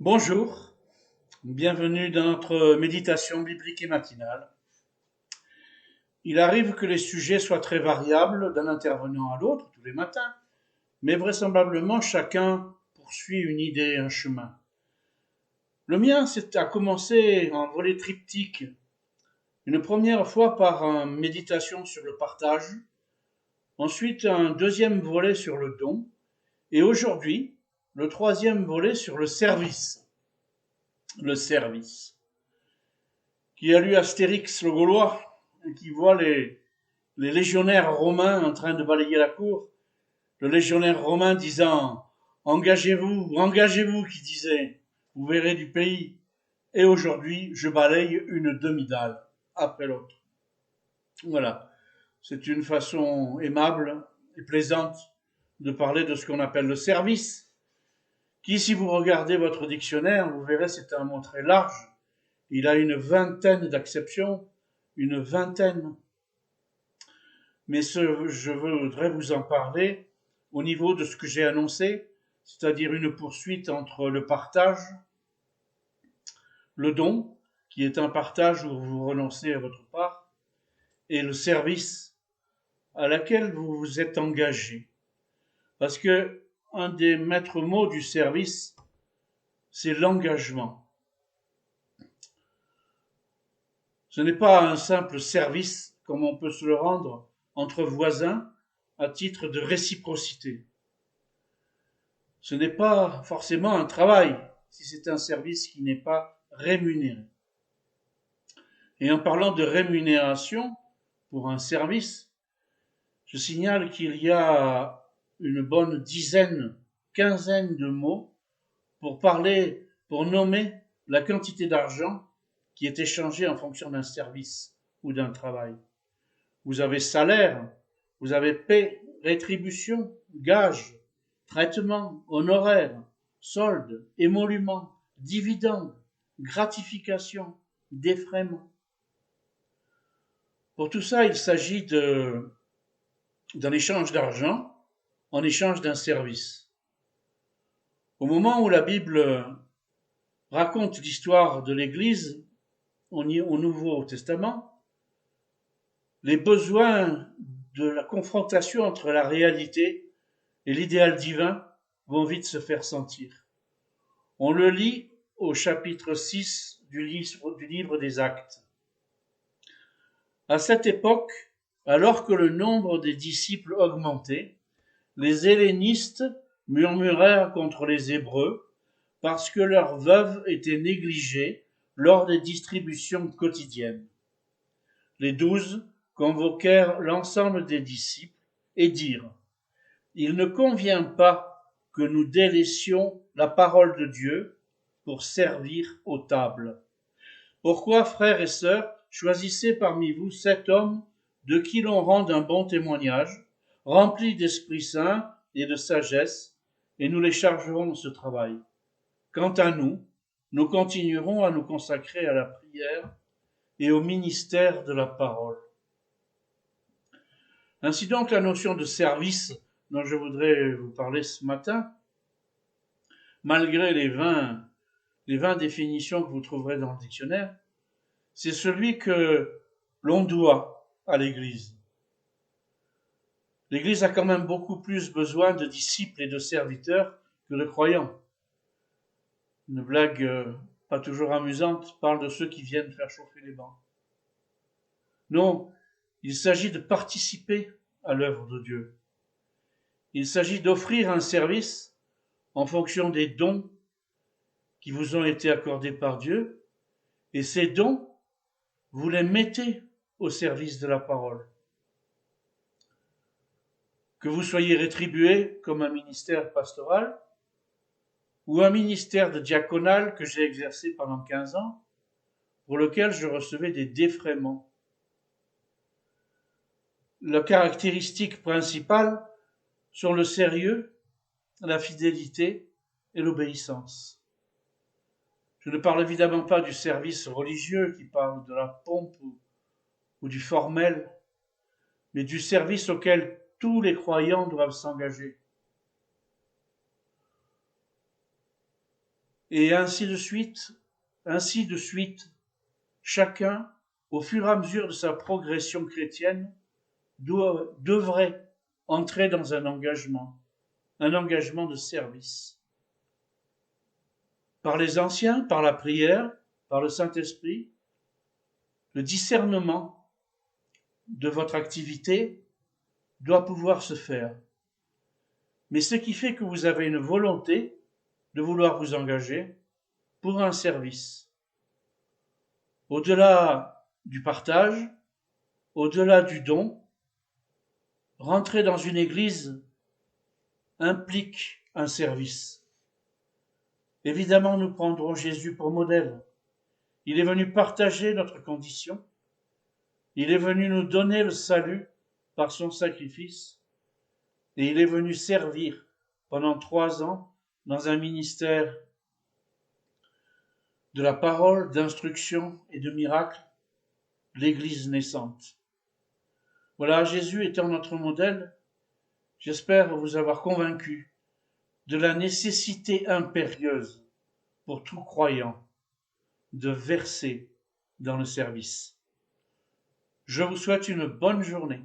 Bonjour, bienvenue dans notre méditation biblique et matinale. Il arrive que les sujets soient très variables d'un intervenant à l'autre tous les matins, mais vraisemblablement chacun poursuit une idée, un chemin. Le mien, c'est à commencer en volet triptyque, une première fois par une méditation sur le partage, ensuite un deuxième volet sur le don, et aujourd'hui, le troisième volet sur le service. Le service. Qui a lu Astérix le Gaulois, et qui voit les légionnaires romains en train de balayer la cour, le légionnaire romain disant engagez-vous, engagez-vous, qui disait vous verrez du pays. Et aujourd'hui, je balaye une demi-dalle après l'autre. Voilà, c'est une façon aimable et plaisante de parler de ce qu'on appelle le service, qui, si vous regardez votre dictionnaire, vous verrez c'est un mot très large. Il a une vingtaine d'acceptions, une vingtaine. Mais je voudrais vous en parler au niveau de ce que j'ai annoncé, c'est-à-dire une poursuite entre le partage, le don, qui est un partage où vous renoncez à votre part, et le service à laquelle vous vous êtes engagé. Parce que un des maîtres mots du service, c'est l'engagement. Ce n'est pas un simple service comme on peut se le rendre entre voisins à titre de réciprocité. Ce n'est pas forcément un travail si c'est un service qui n'est pas rémunéré. Et en parlant de rémunération pour un service, je signale qu'il y a une bonne dizaine, quinzaine de mots pour parler, pour nommer la quantité d'argent qui est échangée en fonction d'un service ou d'un travail. Vous avez salaire, vous avez paie, rétribution, gage, traitement, honoraire, solde, émolument, dividende, gratification, défraiement. Pour tout ça, il s'agit d'un échange d'argent en échange d'un service. Au moment où la Bible raconte l'histoire de l'Église au Nouveau Testament, les besoins de la confrontation entre la réalité et l'idéal divin vont vite se faire sentir. On le lit au chapitre 6 du livre des Actes. À cette époque, alors que le nombre des disciples augmentait, les hellénistes murmurèrent contre les Hébreux parce que leurs veuves étaient négligées lors des distributions quotidiennes. Les 12 convoquèrent l'ensemble des disciples et dirent « Il ne convient pas que nous délaissions la parole de Dieu pour servir aux tables. Pourquoi, frères et sœurs, choisissez parmi vous 7 hommes de qui l'on rende un bon témoignage, remplis d'Esprit Saint et de sagesse, et nous les chargerons de ce travail. Quant à nous, nous continuerons à nous consacrer à la prière et au ministère de la parole. » Ainsi donc, la notion de service dont je voudrais vous parler ce matin, malgré les 20 définitions que vous trouverez dans le dictionnaire, c'est celui que l'on doit à l'Église. L'Église a quand même beaucoup plus besoin de disciples et de serviteurs que de croyants. Une blague pas toujours amusante parle de ceux qui viennent faire chauffer les bancs. Non, il s'agit de participer à l'œuvre de Dieu. Il s'agit d'offrir un service en fonction des dons qui vous ont été accordés par Dieu, et ces dons, vous les mettez au service de la parole. Que vous soyez rétribué comme un ministère pastoral ou un ministère de diaconal que j'ai exercé pendant 15 ans, pour lequel je recevais des défraiements. La caractéristique principale sont le sérieux, la fidélité et l'obéissance. Je ne parle évidemment pas du service religieux qui parle de la pompe ou du formel, mais du service auquel tous les croyants doivent s'engager. Et ainsi de suite, chacun, au fur et à mesure de sa progression chrétienne, devrait entrer dans un engagement de service. Par les anciens, par la prière, par le Saint-Esprit, le discernement de votre activité doit pouvoir se faire. Mais ce qui fait que vous avez une volonté de vouloir vous engager pour un service. Au-delà du partage, au-delà du don, rentrer dans une église implique un service. Évidemment, nous prendrons Jésus pour modèle. Il est venu partager notre condition. Il est venu nous donner le salut par son sacrifice. Et il est venu servir pendant 3 ans dans un ministère de la parole, d'instruction et de miracle, l'Église naissante. Voilà, Jésus étant notre modèle, j'espère vous avoir convaincu de la nécessité impérieuse pour tout croyant de verser dans le service. Je vous souhaite une bonne journée.